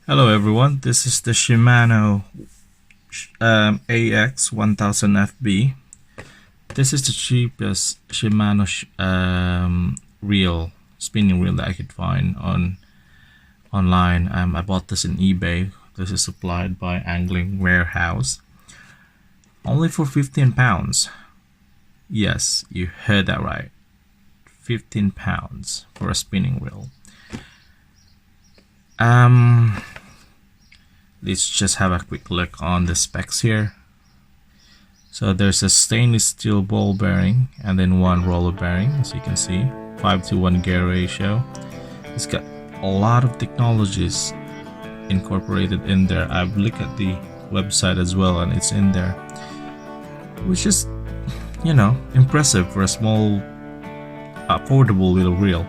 Hello everyone, this is the Shimano AX 1000 FB. This is the cheapest Shimano spinning reel that I could find online. I bought this in eBay. This is supplied by Angling Warehouse. Only for £15. Yes, you heard that right. £15 for a spinning reel. Let's just have a quick look on the specs here. So there's a stainless steel ball bearing and then one roller bearing, as you can see, 5:1 gear ratio. It's got a lot of technologies incorporated in there. I've looked at the website as well and it's in there, which is, impressive for a small, affordable little reel.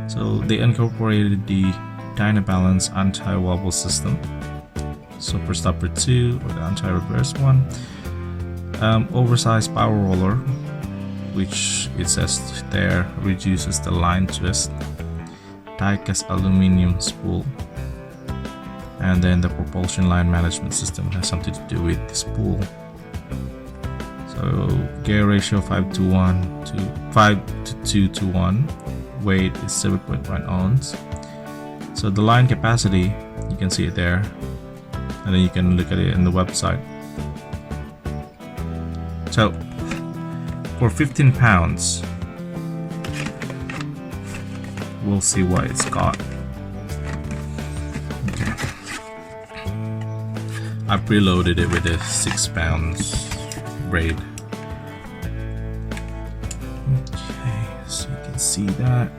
So they incorporated the Dynabalance anti-wobble system, Super Stopper 2 or the anti-reverse one, oversized power roller, which it says there reduces the line twist, die-cast aluminum spool, and then the propulsion line management system has something to do with the spool. So gear ratio 5:1 to 5:2 to 1, weight is 7.1 ounce. So the line capacity, you can see it there, and then you can look at it in the website. So for £15, we'll see what it's got. Okay, I preloaded it with a 6 pounds braid. Okay, so you can see that.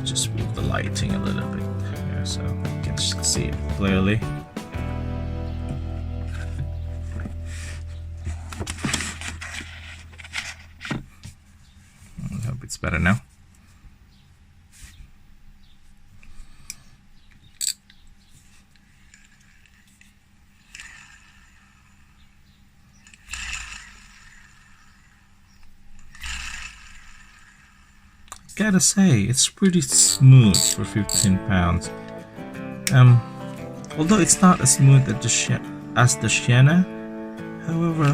Just move the lighting a little bit here so you can see it clearly. I hope it's better now. Gotta say, it's pretty smooth for £15. Although it's not as smooth as the Shimano, however,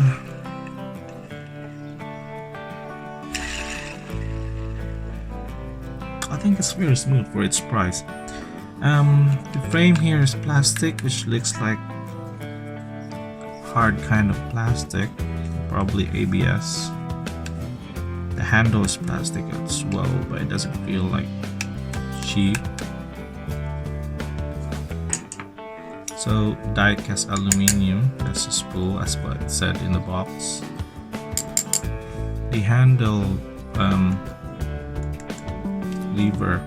I think it's very smooth for its price. The frame here is plastic, which looks like hard kind of plastic, probably ABS. The handle is plastic as well, but it doesn't feel like cheap. So die-cast aluminum, that's the spool, as what it said in the box. The handle lever,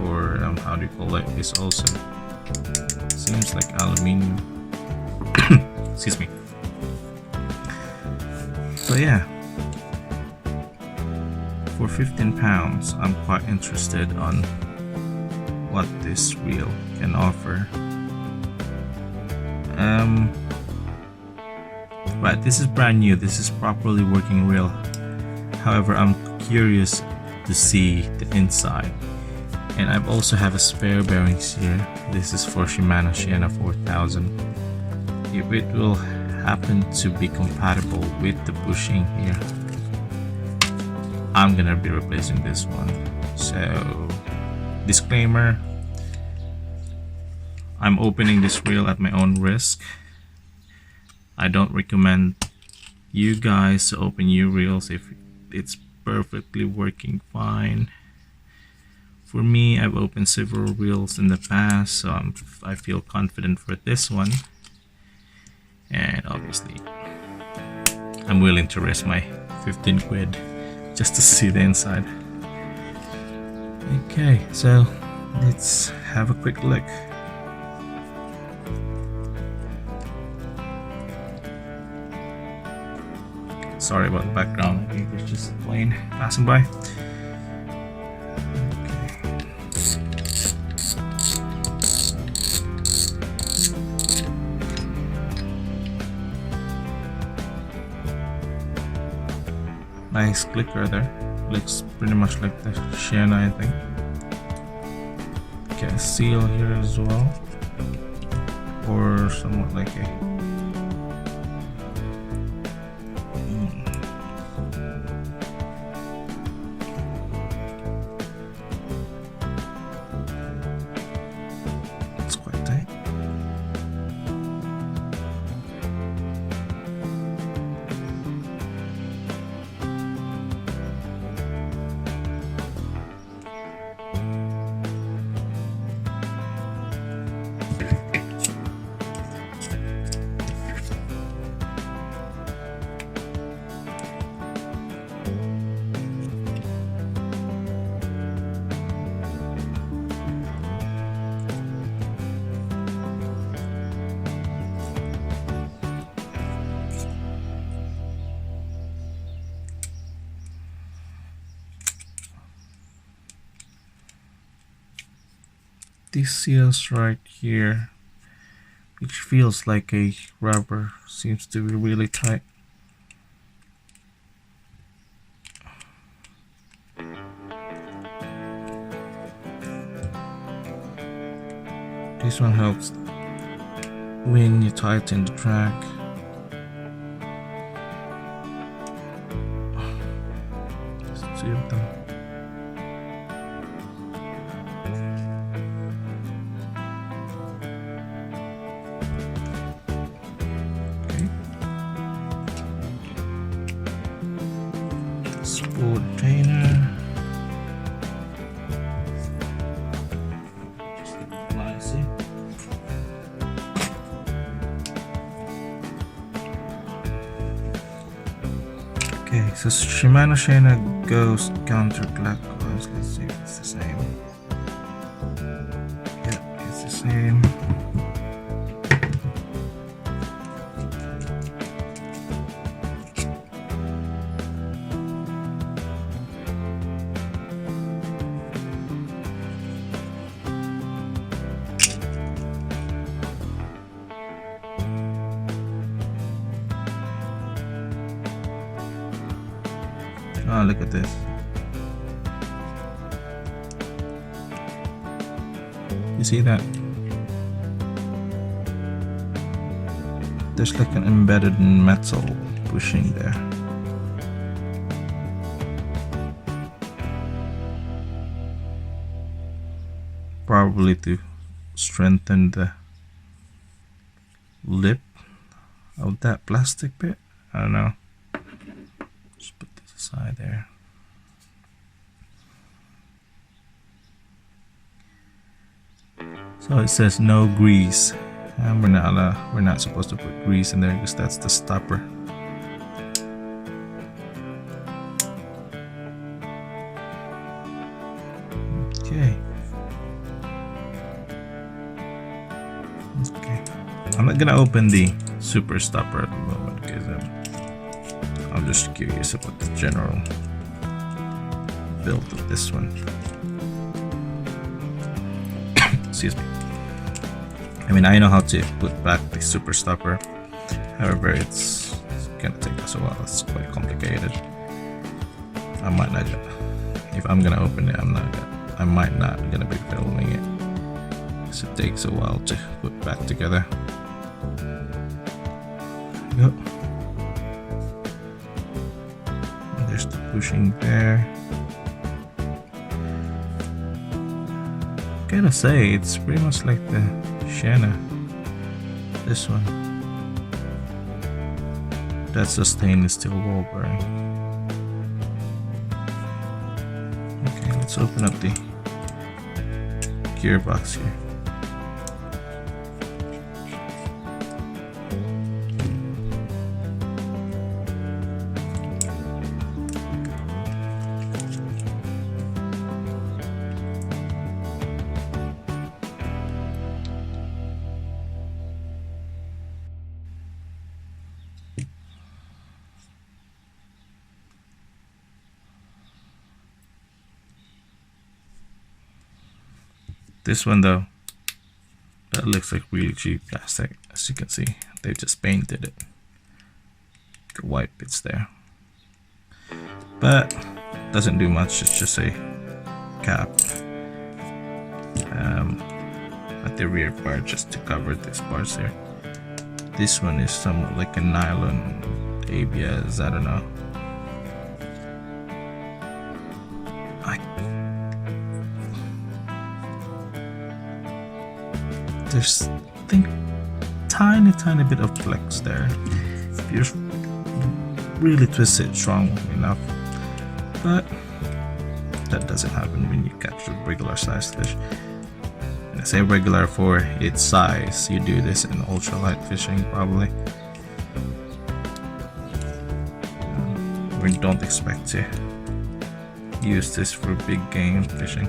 or how do you call it, is also seems like aluminum. Excuse me. So yeah, for £15, I'm quite interested on what this reel can offer. But this is brand new, this is properly working reel. However, I'm curious to see the inside. And I also have a spare bearings here. This is for Shimano 4000. If it will happen to be compatible with the bushing here, I'm gonna be replacing this one. So, disclaimer, I'm opening this reel at my own risk. I don't recommend you guys to open your reels if it's perfectly working fine. For me, I've opened several reels in the past, so I feel confident for this one. And obviously, I'm willing to risk my 15 quid just to see the inside. Okay, so let's have a quick look. Sorry about the background, I think there's just a plane passing by. Nice clicker there. Looks pretty much like the Shimano, I think. Okay, a seal here as well, or somewhat like a it's quite tight. These seals right here, which feels like a rubber, seems to be really tight. This one helps when you tighten the track. Just two of them. Sport retainer. Nice. Okay, so Shimano goes counterclockwise. Let's see if it's the same. Yeah, it's the same. Oh, look at this. You see that? There's like an embedded metal bushing there. Probably to strengthen the lip of that plastic bit. I don't know. Just put this aside there. So it says no grease, and we're not supposed to put grease in there because that's the stopper. Okay. I'm not gonna open the super stopper at the moment because I'm just curious about the general build of this one. Excuse me. I mean, I know how to put back the super stopper. However, it's gonna take us a while. It's quite complicated. I might not. If I'm gonna open it, I might not gonna be filming it. So it takes a while to put back together. There we go. And there's the bushing there. Gotta say, it's pretty much like the Shimano. This one. That's a stainless steel ball bearing. Okay, let's open up the gearbox here. This one though, that looks like really cheap plastic. As you can see, they just painted it. The white bits there. but doesn't do much. It's just a cap at the rear part just to cover these parts here. This one is somewhat like a nylon ABS, I don't know. There's, I think, tiny bit of flex there. If you really twist it strong enough, but that doesn't happen when you catch a regular sized fish. And I say regular for its size. You do this in ultralight fishing probably. We don't expect to use this for big game fishing.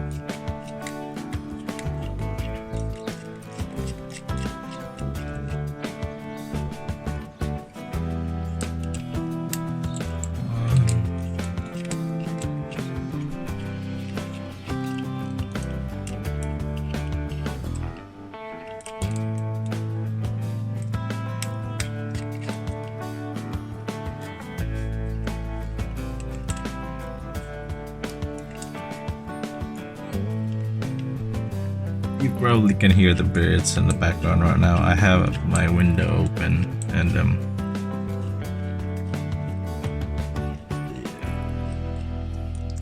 You probably can hear the birds in the background right now. I have my window open and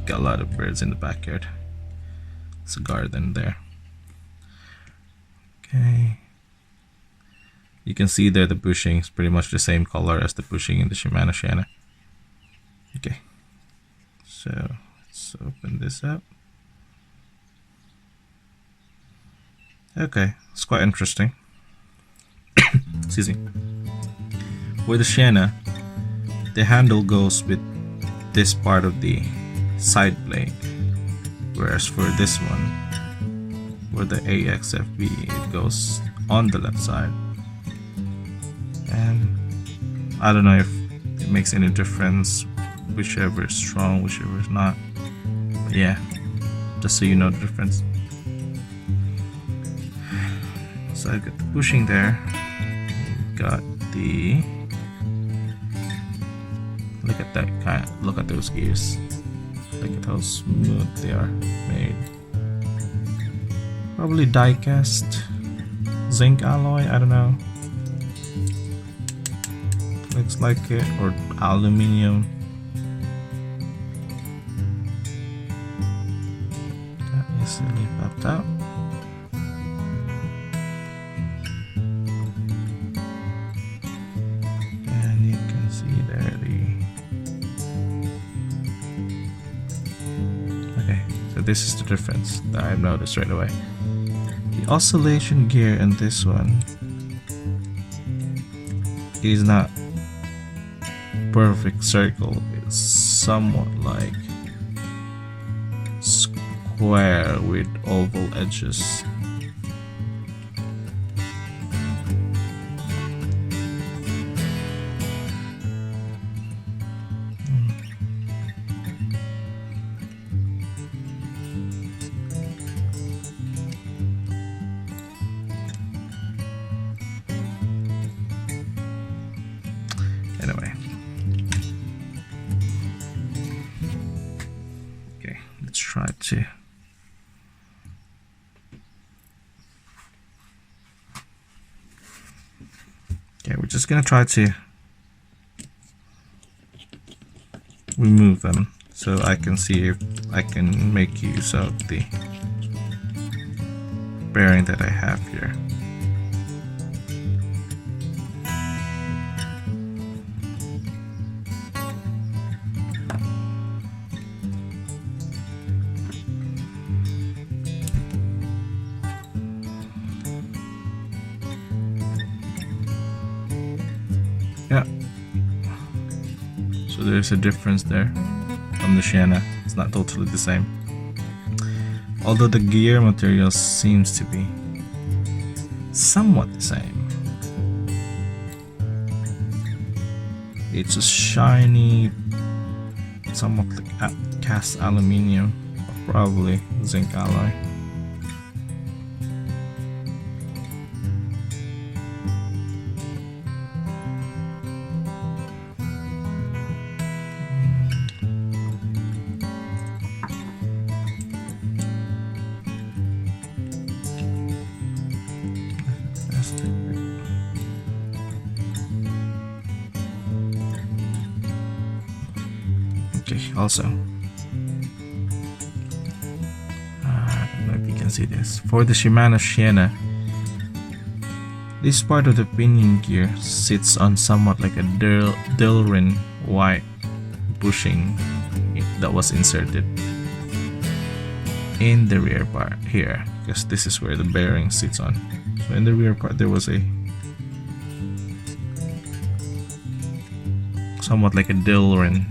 got a lot of birds in the backyard. It's a garden there. Okay. You can see there the bushing is pretty much the same color as the bushing in the Shimano Shanna. Okay. So let's open this up. Okay, it's quite interesting. Excuse me. For the Shanna, the handle goes with this part of the side blade, whereas for this one, for the AXFB, it goes on the left side. And I don't know if it makes any difference, whichever is strong, whichever is not. But yeah, just so you know the difference. So I've got the bushing there. We've got the, look at that kind of, look at those gears. Look at how smooth they are made. Probably die cast zinc alloy, I don't know. Looks like it, or aluminium. That easily popped out. This is the difference that I've noticed right away. The oscillation gear in this one is not perfect circle. It's somewhat like square with oval edges. Anyway, okay, let's try to we're just gonna try to remove them so I can see if I can make use of the bearing that I have here. Yeah, so there's a difference there from the Shanna. It's not totally the same, although the gear material seems to be somewhat the same. It's a shiny, somewhat like cast aluminium, or probably zinc alloy. Okay, also, I don't know if you can see this. For the Shimano Sienna, this part of the pinion gear sits on somewhat like a Delrin white bushing that was inserted in the rear part here, because this is where the bearing sits on. So in the rear part there was a somewhat like a Delrin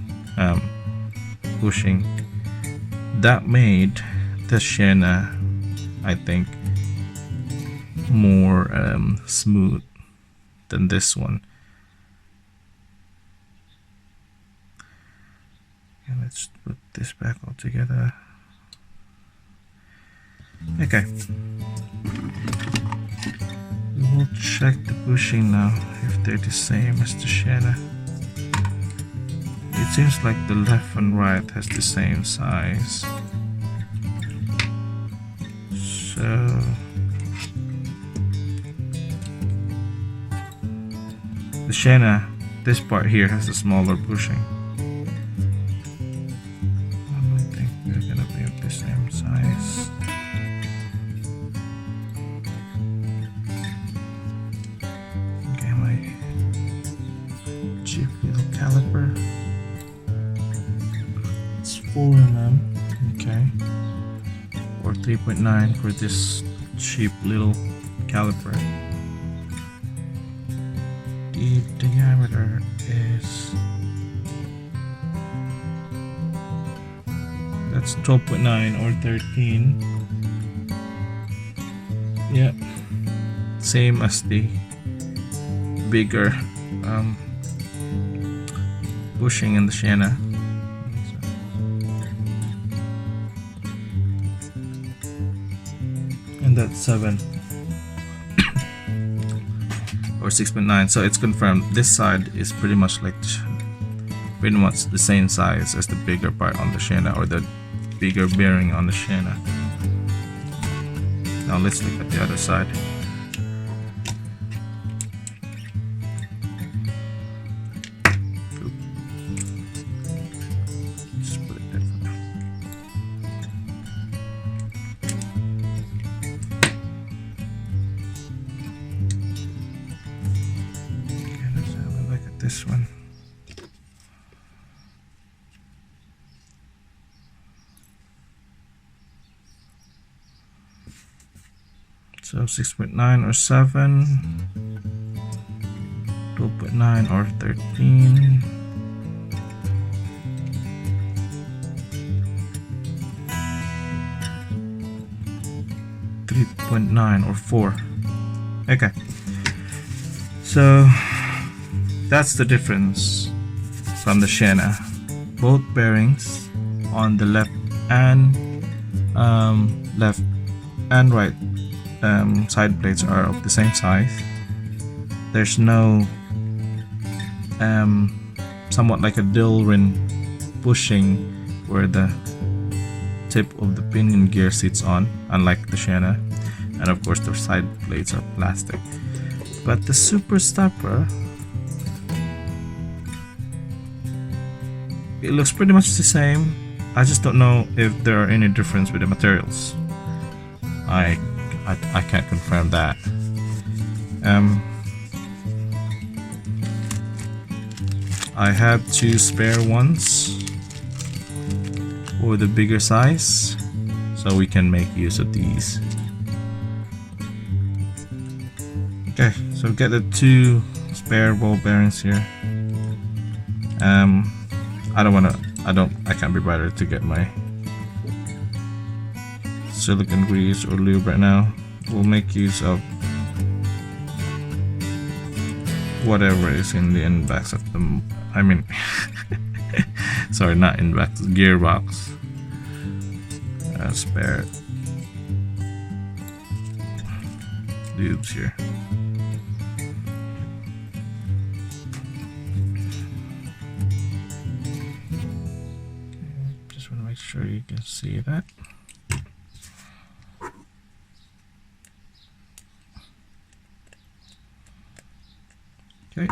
bushing that made the Sienna, I think, more smooth than this one. And let's put this back all together. Okay, we'll check the bushing now if they're the same as the Sienna. It seems like the left and right has the same size. So the Sienna, this part here has a smaller bushing. I don't think they're gonna be of the same size. Okay, my cheap little caliper. It's 4 mm. Okay. Or 3.9 for this cheap little caliper. The diameter is, that's 12.9 or 13. Yep, same as the bigger bushing in the Sienna. And that's 7 or 6.9. So it's confirmed this side is pretty much the same size as the bigger part on the Sienna, or the bigger bearing on the Sienna. Now let's look at the other side. Just put it there for now. Okay, let's have a look at this one. So 6.9 or 7, 12.9 or 13, 3.9 or 4. Okay, so that's the difference from the Sienna. Both bearings on the left and right side plates are of the same size. There's no somewhat like a Delrin bushing where the tip of the pinion gear sits on, unlike the Sienna, and of course the side plates are plastic. But the Super Stepper, it looks pretty much the same. I just don't know if there are any difference with the materials. I can't confirm that. I have 2 spare ones for the bigger size, so we can make use of these. Okay, so get the 2 spare ball bearings here. I can't be bothered to get my silicone grease or lube right now. We'll make use of whatever is in the end backs of the, sorry, not in backs, gearbox. Spare lubes here. Just want to make sure you can see that. Okay.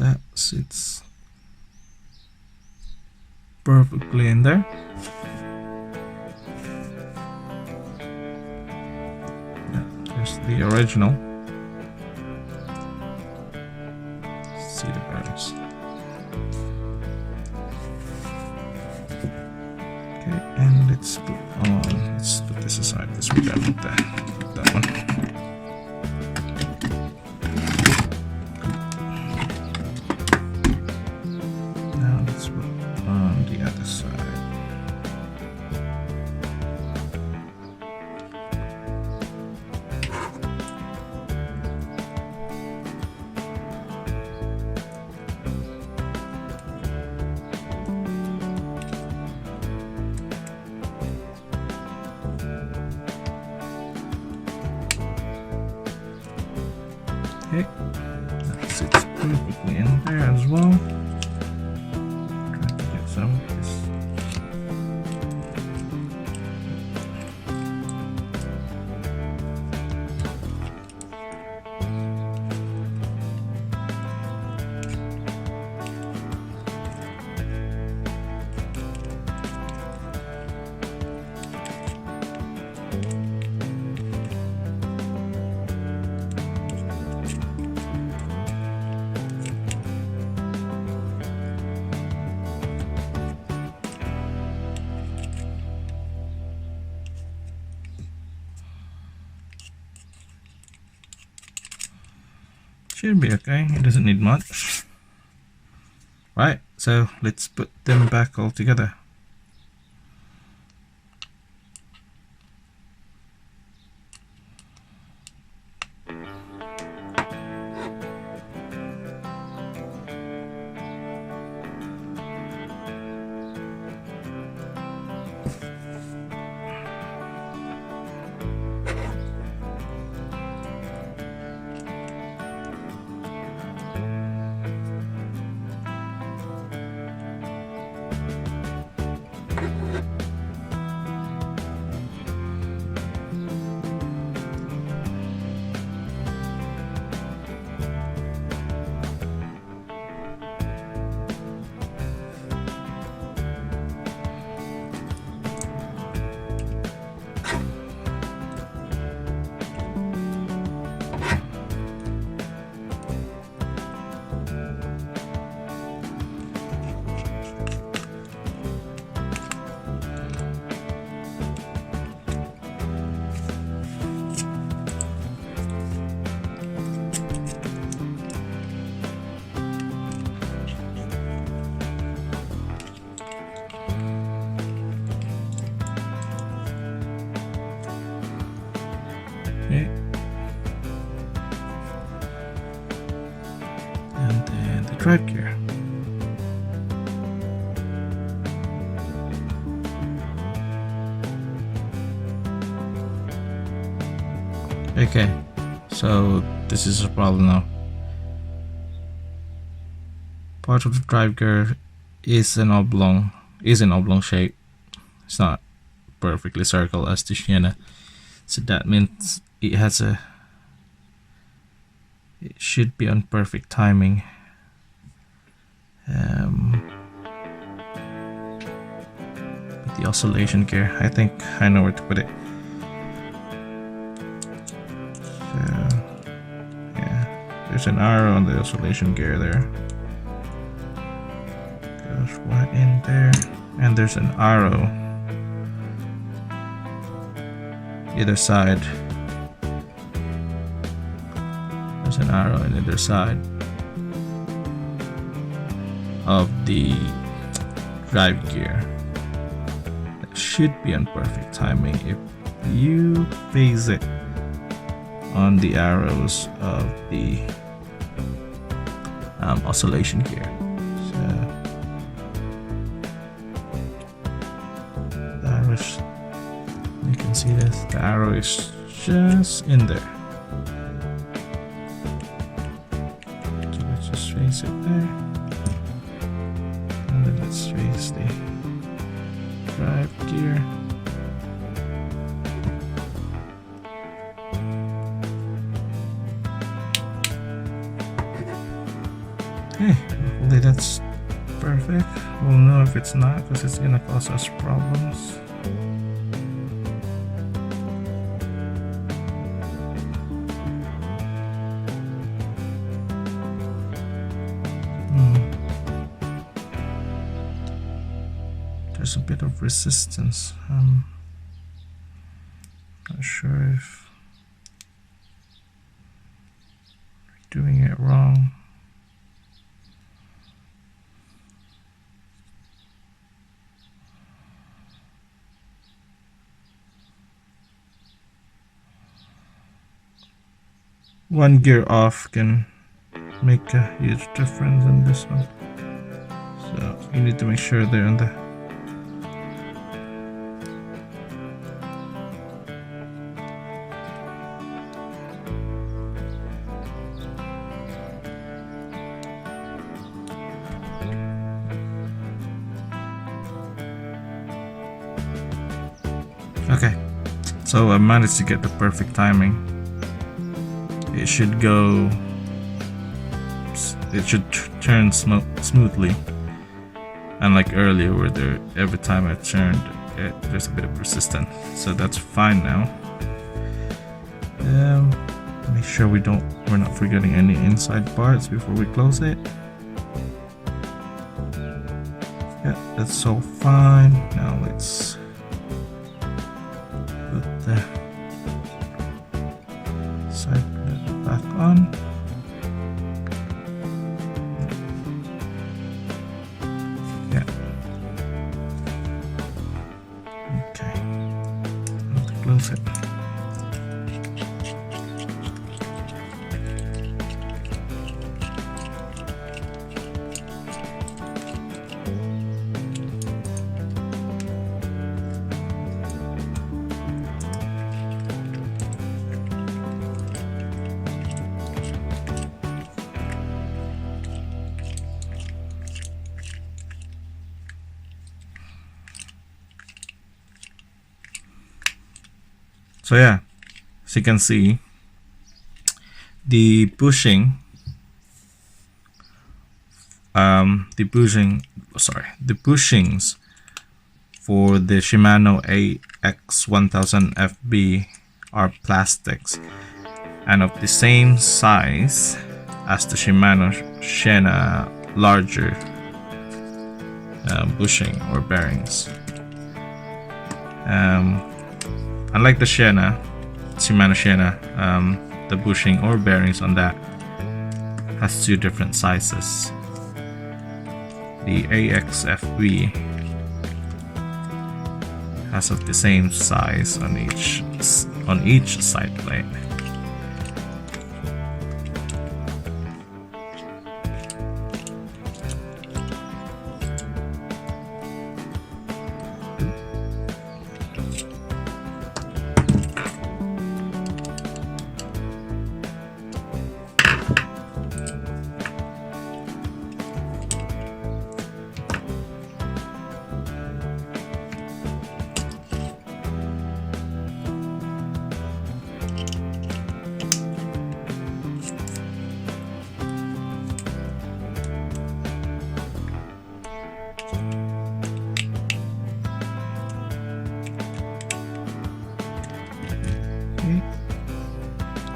that sits perfectly in there. Yeah, there's the original. See the bearings. Okay, and let's put this aside because we don't need that one. Now let's put on the other side. Okay, that sits perfectly in there as well. Try to get some of this. Should be okay, it doesn't need much. Right, so let's put them back all together. Okay. And then the drive gear. Okay, so this is a problem now. Part of the drive gear is in oblong shape. It's not perfectly circle as the Shimano, so that means it should be on perfect timing. With the oscillation gear, I think I know where to put it. So yeah, there's an arrow on the oscillation gear there. Goes right in there, and there's an arrow either side. There's an arrow on either side of the drive gear. That should be on perfect timing if you face it on the arrows of the oscillation gear. So the arrows, you can see this, the arrow is just in there. So let's just face it there, and then let's face the drive gear. Okay, hopefully that's perfect. We'll know if it's not because it's gonna cause us problems. There's a bit of resistance. Not sure if we're doing it wrong. One gear off can make a huge difference in this one. So you need to make sure they're on the Okay, so I managed to get the perfect timing. It should go. It should turn smoothly, unlike earlier where every time I turned, there's a bit of resistance. So that's fine now. Make sure we're not forgetting any inside parts before we close it. Yeah, that's all fine. Now let's put the side plate back on. Yeah. Okay. Have to close it. So yeah, as you can see, the bushings for the Shimano AX1000FB are plastics and of the same size as the Shimano Shena larger bushing or bearings. Unlike the Shimano Shena, the bushing or bearings on that has two different sizes. The AXFB has of the same size on each side plate.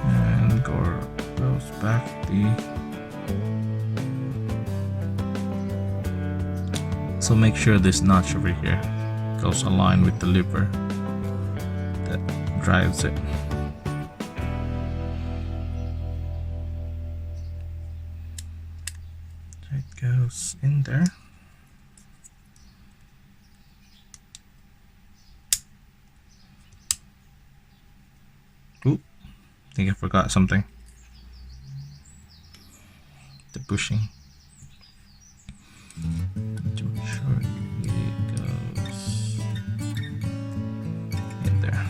And goes back so make sure this notch over here goes aligned with the lever that drives it. So it goes in there. Ooh, I think I forgot something. The bushing. To make sure it goes in there.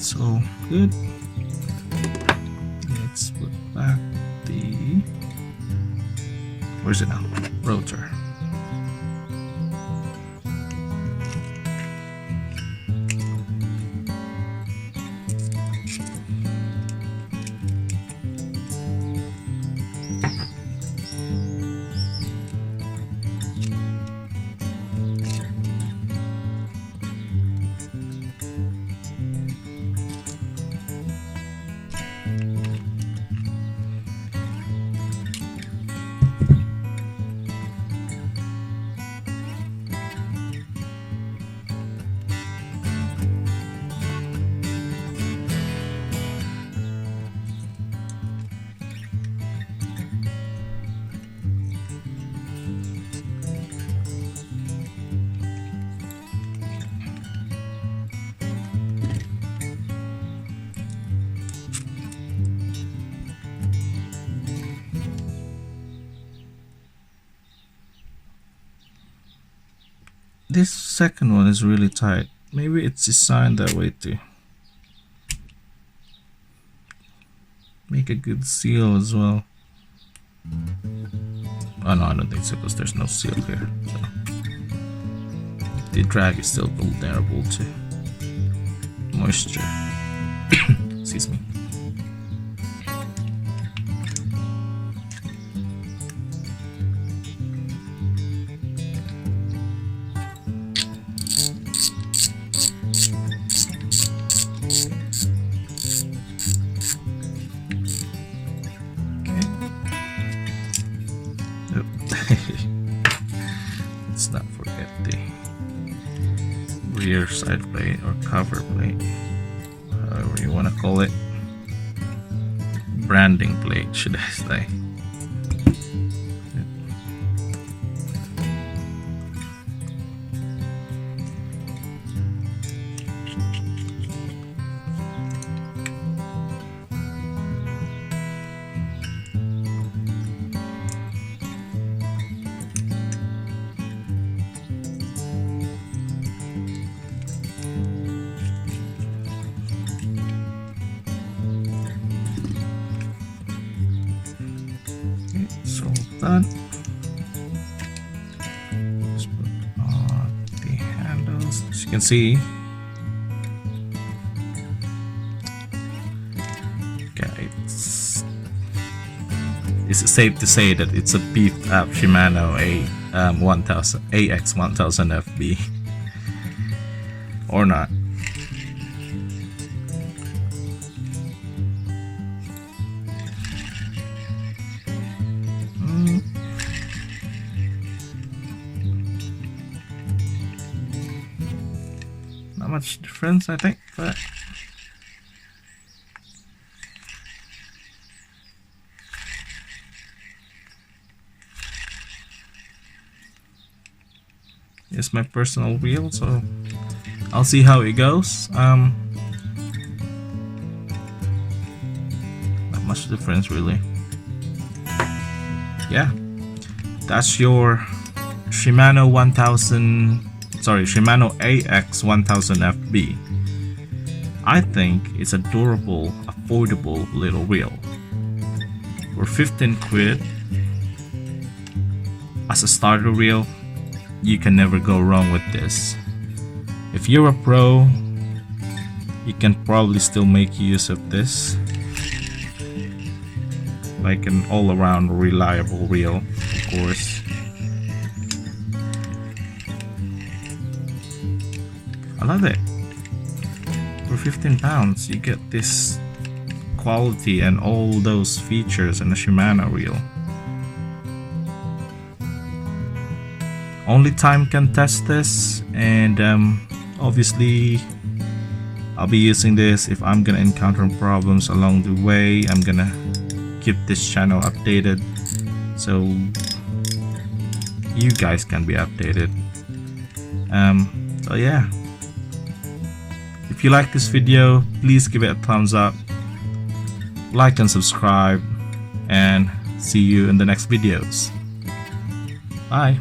It's all good. Let's put back the, where's it now? Rotor. This second one is really tight. Maybe it's designed that way to make a good seal as well. Oh no, I don't think so, because there's no seal here. So the drag is still vulnerable to moisture. Excuse me. Let's not forget the rear side plate or cover plate, however you want to call it. Branding plate, should I say. It's all done. Just put on the handles. As you can see, okay, it's safe to say that it's a beefed up Shimano AX1000 FB, or not. Not much difference, I think, but it's my personal wheel, so I'll see how it goes. Not much difference really. Yeah, that's your Shimano Shimano AX1000 FB. I think it's a durable, affordable little wheel. For 15 quid as a starter wheel, you can never go wrong with this. If you're a pro, you can probably still make use of this, like an all-around reliable wheel, of course. I love it. For 15 pounds, you get this quality and all those features in a Shimano reel. Only time can test this, and obviously I'll be using this if I'm gonna encounter problems along the way. I'm gonna keep this channel updated so you guys can be updated. So yeah, if you like this video, please give it a thumbs up, like and subscribe, and see you in the next videos. Bye.